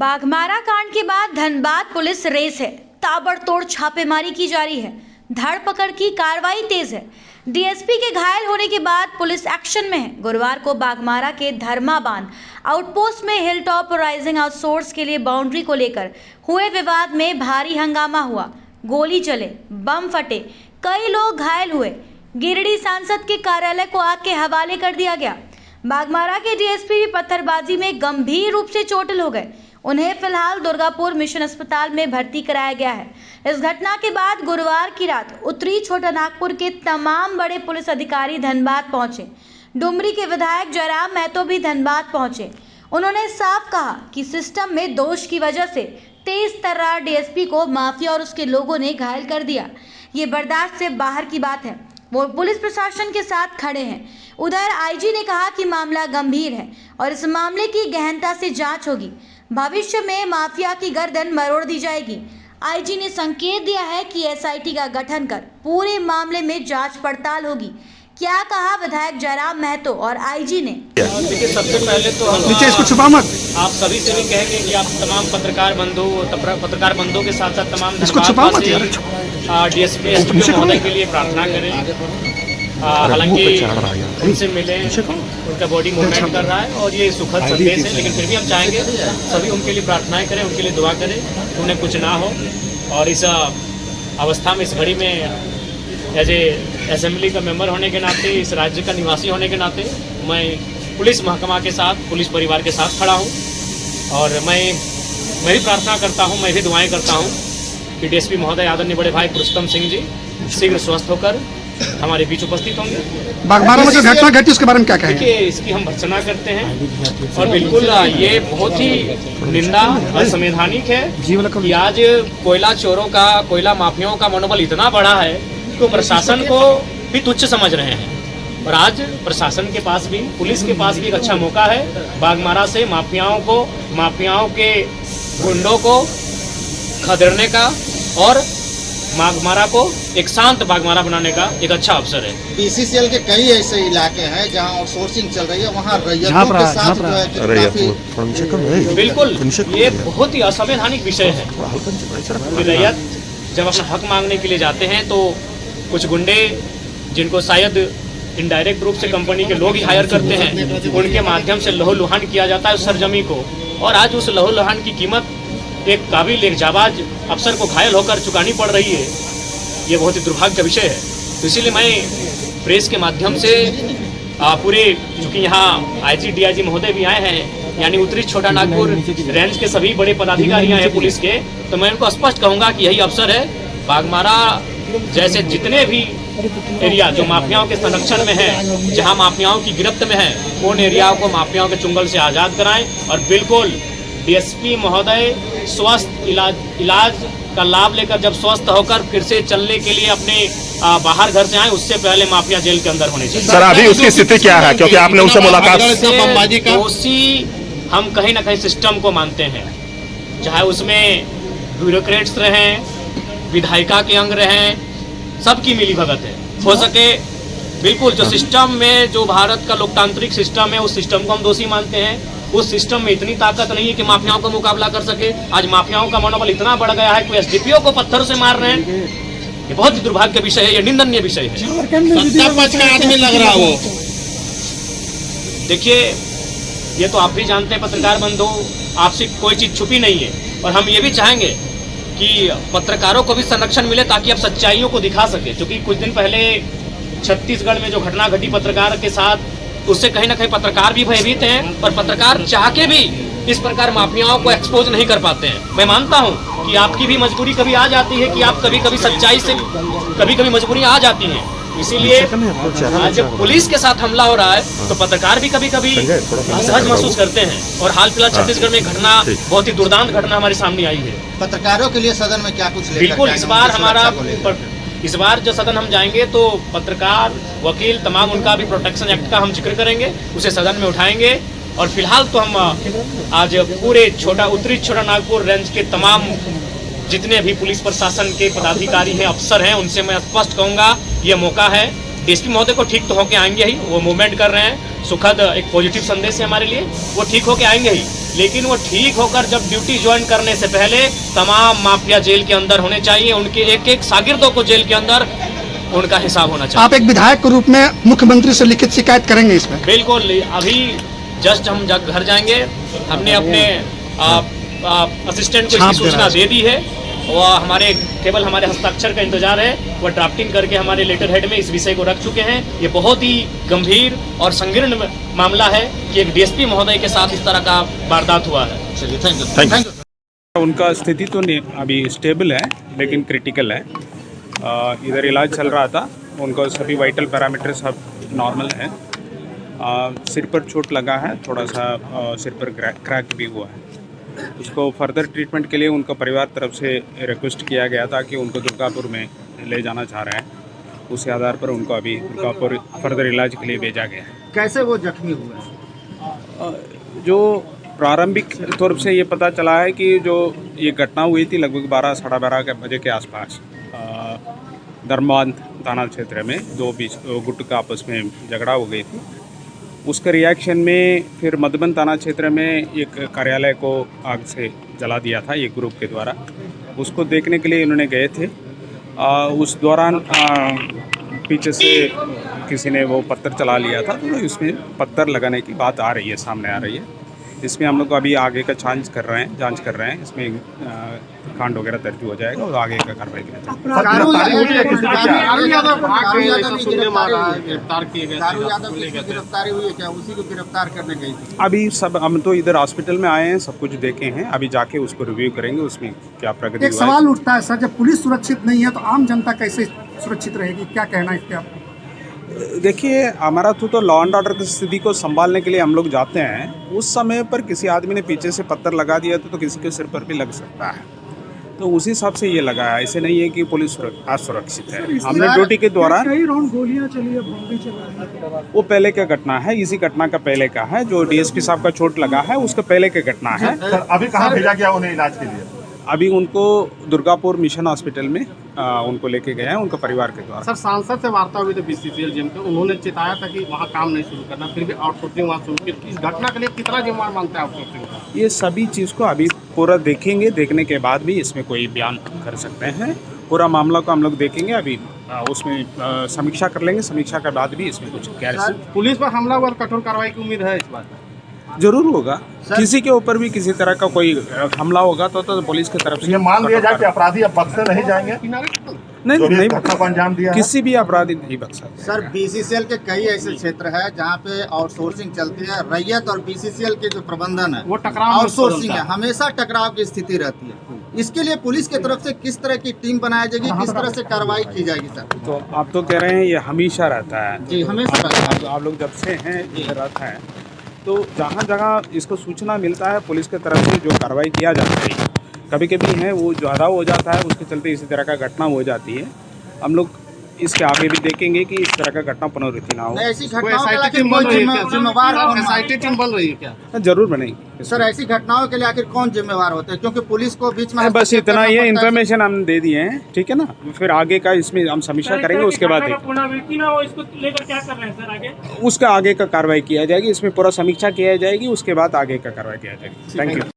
बाघमारा कांड के बाद धनबाद पुलिस रेस है। ताबड़तोड़ छापेमारी की जा रही है। धरपकड़ की कार्रवाई तेज है। डीएसपी के घायल होने के बाद पुलिस एक्शन में है। गुरुवार को बाघमारा के धर्माबान आउटपोस्ट में हिलटॉप राइजिंग आउटसोर्स के लिए बाउंड्री को लेकर हुए विवाद में भारी हंगामा हुआ। गोली चले, बम फटे, कई लोग घायल हुए। गिरिडीह सांसद के कार्यालय को आग के हवाले कर दिया गया। बाघमारा के डीएसपी भी पत्थरबाजी में गंभीर रूप से चोटिल हो गए। उन्हें फिलहाल दुर्गापुर मिशन अस्पताल में भर्ती कराया गया है। इस घटना के बाद गुरुवार की रात उत्तरी छोटा नागपुर के तमाम बड़े पुलिस अधिकारी धनबाद पहुंचे। डुमरी के विधायक जयराम महतो भी धनबाद पहुंचे। उन्होंने साफ कहा कि सिस्टम में दोष की वजह से तेज तर्रार डीएसपी को माफिया और उसके लोगों ने घायल कर दिया। ये बर्दाश्त से बाहर की बात है। वो पुलिस प्रशासन के साथ खड़े हैं। उधर आईजी ने कहा कि मामला गंभीर है और इस मामले की गहनता से जांच होगी। भविष्य में माफिया की गर्दन मरोड़ दी जाएगी। आईजी ने संकेत दिया है कि एसआईटी का गठन कर पूरे मामले में जांच पड़ताल होगी। क्या कहा विधायक जयराम महतो और आईजी ने? देखिए, सबसे पहले तो हम नीचे इसको छुपा मत। आप सभी से भी कहेंगे कि आप तमाम पत्रकार बंधु के साथ साथ तमाम इसको छुपा मत यार। डीएसपी एसपी महोदय के लिए प्रार्थना करें। हालांकि उनसे मिले, उनका बॉडी मूवमेंट कर रहा है और ये सुखद संदेश है, लेकिन फिर भी हम चाहेंगे सभी उनके लिए प्रार्थनाएं करें, उनके लिए दुआ करें, उन्हें कुछ ना हो। और इस अवस्था में, इस घड़ी में एज ए असेंबली का मेंबर होने के नाते, इस राज्य का निवासी होने के नाते मैं पुलिस महकमा के साथ, पुलिस परिवार के साथ खड़ा हूँ। और मैं भी प्रार्थना करता हूँ, मैं भी दुआएं करता हूँ कि डीएसपी महोदय आदरणीय बड़े भाई पुरुषोत्तम सिंह जी शीघ्र स्वस्थ होकर हमारे बीच उपस्थित होंगे। बाघमारा में जो घटना घटी उसके बारे में क्या कहेंगे? देखिए, इसकी हम भर्त्सना करते हैं और बिल्कुल ये बहुत ही निंदा असंवैधानिक है कि आज कोयला चोरों का, कोयला माफियाओं का मनोबल इतना बड़ा है तो प्रशासन को भी तुच्छ समझ रहे हैं। और आज प्रशासन के पास भी, पुलिस के पास भी एक अच्छा मौका है बाघमारा से माफियाओं के गुंडों को खदेड़ने का और बाघमारा को एक शांत बाघमारा बनाने का एक अच्छा अवसर है। बीसीसीएल के कई ऐसे इलाके हैं जहां आउटसोर्सिंग चल रही है, वहां रैयतों के साथ जो है काफी बिल्कुल ये बहुत ही असंवैधानिक विषय है। रैयत जब अपना हक मांगने के लिए जाते हैं तो कुछ गुंडे, जिनको शायद इनडायरेक्ट रूप से कंपनी के लोग ही हायर करते हैं, उनके माध्यम से लहूलुहान किया जाता है उस सरजमी को। और आज उस लहूलुहान की कीमत एक काबिल, एक जाबाज अफसर को घायल होकर चुकानी पड़ रही है। ये बहुत ही दुर्भाग्य का विषय है। तो इसीलिए मैं प्रेस के माध्यम से पूरे, चूँकि यहाँ आईजी डीआईजी महोदय भी आए हैं, यानी उत्तरी छोटा नागपुर रेंज के सभी बड़े पदाधिकारी हैं पुलिस के, तो मैं उनको स्पष्ट कहूँगा कि यही अवसर है। बाघमारा जैसे जितने भी एरिया जो माफियाओं के संरक्षण में है, जहाँ माफियाओं की गिरफ्त में है, उन एरियाओं को माफियाओं के चुंगल से आज़ाद कराएं। और बिल्कुल डीएसपी महोदय स्वस्थ इलाज का लाभ लेकर जब स्वस्थ होकर फिर से चलने के लिए अपने बाहर घर से आए, उससे पहले माफिया जेल के अंदर होने चाहिए। सर, अभी उसकी स्थिति क्या है? क्योंकि आपने उनसे मुलाकात दोषी हम कहीं ना कहीं सिस्टम को मानते हैं, चाहे उसमें ब्यूरोक्रेट्स रहें, विधायिका के अंग रहें, सबकी मिली भगत है। हो सके बिल्कुल जो सिस्टम में, जो भारत का लोकतांत्रिक सिस्टम है, उस सिस्टम को हम दोषी मानते हैं। उस सिस्टम में इतनी ताकत नहीं है कि माफियाओं का मुकाबला कर सके। आज माफियाओं का मनोबल इतना बढ़ गया है, कोई एसडीपीओ को पत्थर से मार रहे हैं। ये बहुत ही दुर्भाग्य विषय है, ये निंदनीय विषय है। सत्ता पक्ष का आदमी लग रहा वो। देखिए, ये तो आप भी जानते हैं पत्रकार बंधु, आपसे कोई चीज छुपी नहीं है। और हम ये भी चाहेंगे कि पत्रकारों को भी संरक्षण मिले ताकि आप सच्चाइयों को दिखा सके। क्योंकि कुछ दिन पहले छत्तीसगढ़ में जो घटना घटी पत्रकार के साथ, उससे कहीं ना कहीं पत्रकार भी भयभीत हैं और पत्रकार चाह के भी इस प्रकार माफियाओं को एक्सपोज नहीं कर पाते हैं। मैं मानता हूं कि आपकी भी मजबूरी कभी आ जाती है कि आप कभी सच्चाई से कभी मजबूरी आ जाती हैं। इसीलिए आज जब पुलिस के साथ हमला हो रहा है तो पत्रकार भी कभी असहज महसूस करते हैं। और हाल फिलहाल छत्तीसगढ़ में घटना, बहुत ही दुर्दांत घटना हमारे सामने आई है। पत्रकारों के लिए सदन में क्या कुछ बिल्कुल इस बार जो सदन हम जाएंगे तो पत्रकार, वकील, तमाम उनका भी प्रोटेक्शन एक्ट का हम जिक्र करेंगे, उसे सदन में उठाएंगे। और फिलहाल तो हम आज पूरे उत्तरी छोटा नागपुर रेंज के तमाम जितने भी पुलिस प्रशासन के पदाधिकारी हैं, अफसर हैं, उनसे मैं स्पष्ट कहूँगा ये मौका है। डीएसपी महोदय को ठीक तो होके आएंगे ही, वो मूवमेंट कर रहे हैं। सुखद एक पॉजिटिव संदेश है हमारे लिए। वो ठीक होके आएंगे ही, लेकिन वो ठीक होकर जब ड्यूटी ज्वाइन करने से पहले तमाम माफिया जेल के अंदर होने चाहिए, उनके एक एक शागिर्दों को जेल के अंदर उनका हिसाब होना चाहिए। आप एक विधायक के रूप में मुख्यमंत्री से लिखित शिकायत करेंगे इसमें? बिल्कुल, अभी जस्ट हम घर जाएंगे, हमने अपने असिस्टेंट को इसकी सूचना दे दी है। वह हमारे केवल हमारे हस्ताक्षर का इंतजार है, वह ड्राफ्टिंग करके हमारे लेटर हेड में इस विषय को रख चुके हैं। ये बहुत ही गंभीर और संकीर्ण मामला है कि एक डीएसपी महोदय के साथ इस तरह का वारदात हुआ है। चलिए, थैंक यू। उनका स्थिति तो अभी स्टेबल है, लेकिन क्रिटिकल है। इधर इलाज चल रहा था, उनको सभी वाइटल पैरामीटर सब नॉर्मल है। सिर पर चोट लगा है, थोड़ा सा सिर पर क्रैक भी हुआ है। उसको फर्दर ट्रीटमेंट के लिए उनका परिवार तरफ से रिक्वेस्ट किया गया था कि उनको दुर्गापुर में ले जाना चाह रहे हैं। उसी आधार पर उनको अभी दुर्गापुर फर्दर इलाज के लिए भेजा गया है। कैसे वो जख्मी हुए? जो प्रारंभिक तौर से ये पता चला है कि जो ये घटना हुई थी लगभग 12 साढ़े 12 बजे के आसपास धर्मांत थाना क्षेत्र में दो गुट का आपस में झगड़ा हो गई थी। उसके रिएक्शन में फिर मधुबन थाना क्षेत्र में एक कार्यालय को आग से जला दिया था एक ग्रुप के द्वारा। उसको देखने के लिए इन्होंने गए थे। उस दौरान पीछे से किसी ने वो पत्थर चला लिया था, तो इसमें पत्थर लगाने की बात आ रही है, सामने आ रही है। इसमें हम लोग अभी आगे का जांच कर रहे हैं। इसमें कांड वगैरह दर्ज हो जाएगा और आगे का कार्रवाई की जाएगी। अभी सब हम तो इधर हॉस्पिटल में आए हैं, सब कुछ देखे हैं, अभी जाके उसको रिव्यू करेंगे, उसमें क्या प्रगति। एक सवाल उठता है सर, जब पुलिस सुरक्षित नहीं है तो आम जनता कैसे सुरक्षित रहेगी? क्या कहना है इस पे आपको? देखिए, हमारा तो लॉ एंड ऑर्डर की स्थिति को संभालने के लिए हम लोग जाते हैं। उस समय पर किसी आदमी ने पीछे से पत्थर लगा दिया तो किसी के सिर पर भी लग सकता है, तो उसी हिसाब से ये लगा है। ऐसे नहीं है कि पुलिस असुरक्षित है। हमने ड्यूटी के दौरान कई राउंड गोलियां चली है, बम चला है। वो पहले का घटना है, इसी घटना का पहले का है। जो डीएसपी साहब का चोट लगा है उसका पहले का घटना है। अभी कहाँ भेजा गया उन्हें इलाज के लिए? अभी उनको दुर्गापुर मिशन हॉस्पिटल में उनको लेके गए हैं उनका परिवार के द्वारा। सर, सांसद से वार्ता हुई थी बीसीसीएल जिम के, उन्होंने चिताया था कि वहाँ काम नहीं शुरू करना, फिर भी आउटसोर्सिंग वहाँ शुरू की। इस घटना के लिए कितना जिम्मेवार मानते हैं आउटसोर्सिंग का? ये सभी चीज़ को अभी पूरा देखेंगे, देखने के बाद भी इसमें कोई बयान कर सकते हैं। पूरा मामला को हम लोग देखेंगे, अभी उसमें समीक्षा कर लेंगे। समीक्षा के बाद भी इसमें कुछ पुलिस पर हमला हुआ, कठोर कार्रवाई की उम्मीद है इस बात? जरूर होगा। किसी के ऊपर भी किसी तरह का कोई हमला होगा तो पुलिस की तरफ से ये मान लिया जाए कि अपराधी अब बख्शे नहीं जाएंगे? नहीं घटना को अंजाम दिया किसी भी अपराधी नहीं बच सकता। सर, बीसीसीएल के कई ऐसे क्षेत्र है जहाँ पे आउटसोर्सिंग चलती है। रैयत और बीसीसीएल के जो प्रबंधन है वो टकराव आउटसोर्सिंग है, हमेशा टकराव की स्थिति रहती है। इसके लिए पुलिस की तरफ से किस तरह की टीम बनाई जाएगी, किस तरह से कार्रवाई की जाएगी? सर, तो आप तो कह रहे हैं ये हमेशा रहता है। जी, हमेशा। आप लोग जब से हैं इधर रहता है, तो जहाँ जगह इसको सूचना मिलता है पुलिस की तरफ से जो कार्रवाई किया जाता है, कभी कभी है वो ज़्यादा हो जाता है, उसके चलते इसी तरह का घटना हो जाती है। हम लोग इसके आगे भी देखेंगे कि इस तरह का घटना पुनरावृत्ति ना हो। ऐसी घटनाओं के लिए कौन जिम्मेवार? एसआईटी टीम बन रही है क्या? जरूर बनेगी सर, ऐसी घटनाओं के लिए आखिर कौन जिम्मेवार होते हैं? क्योंकि पुलिस को बीच में बस इतना ही इन्फॉर्मेशन हम दे दिए हैं, ठीक है ना। फिर आगे का इसमें हम समीक्षा करेंगे, उसके बाद पुनरावृत्ति ना हो, इसको लेकर क्या कर रहे हैं सर आगे? उसका आगे का कार्रवाई किया जाएगी। इसमें पूरा समीक्षा किया जाएगी, उसके बाद आगे का कार्रवाई किया जाएगी। Thank you.